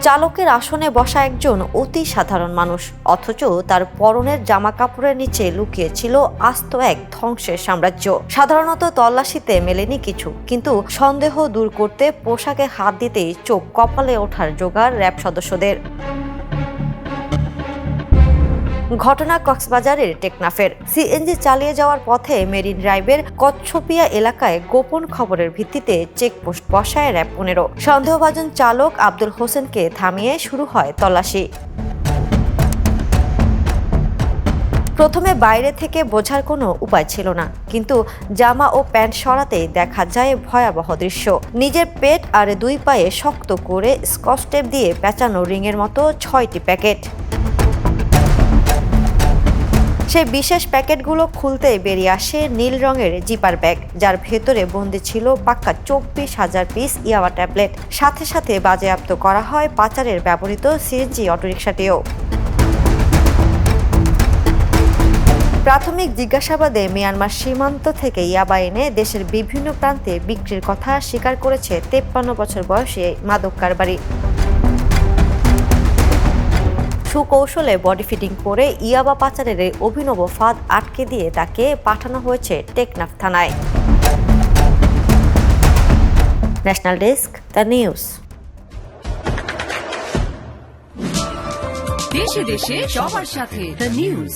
চালকের আসনে বসা একজন অতি সাধারণ মানুষ, অথচ তার পরনের জামা কাপড়ের নিচে লুকিয়ে ছিল আস্ত এক ধ্বংসের সাম্রাজ্য। সাধারণত তল্লাশিতে মেলেনি কিছু, কিন্তু সন্দেহ দূর করতে পোশাকে হাত দিতেই চোখ কপালে ওঠার জোগাড় র্যাব সদস্যদের। ঘটনা কক্সবাজারের টেকনাফের। সিএনজি চালিয়ে যাওয়ার পথে মেরিন ড্রাইভের কচ্ছপিয়া এলাকায় গোপন খবরের ভিত্তিতে চেকপোস্ট বসায় র্যাব 15। সন্দেহভাজন চালক আব্দুল হোসেনকে থামিয়ে শুরু হয় তল্লাশি। প্রথমে বাইরে থেকে বোঝার কোনো উপায় ছিল না, কিন্তু জামা ও প্যান্ট সরাতেই দেখা যায় ভয়াবহ দৃশ্য। নিজের পেট আর দুই পায়ে শক্ত করে স্কচ টেপ দিয়ে পেঁচানো রিংয়ের মতো 6টি প্যাকেট। সেই বিশেষ প্যাকেটগুলো খুলতেই বেরিয়ে আসে নীল রঙের জিপার ব্যাগ, যার ভেতরে বন্দি ছিল পাক্কা 24,000 পিস ইয়াবা ট্যাবলেট। সাথে সাথে বাজেয়াপ্ত করা হয় পাচারের ব্যবহৃত সিএনজি অটোরিকশাটিও। প্রাথমিক জিজ্ঞাসাবাদে মিয়ানমার সীমান্ত থেকে ইয়াবা এনে দেশের বিভিন্ন প্রান্তে বিক্রির কথা স্বীকার করেছে 53 বছর বয়সী মাদক কারবারি। সুকৌশলে বডি ফিটিং করে ইয়াবা পাচারের এই অভিনব ফাঁদ আটকে দিয়ে তাকে পাঠানো হয়েছে টেকনাফ থানায়। National desk, the news. দেশে দেশে সবার সাথে, দ্য নিউজ।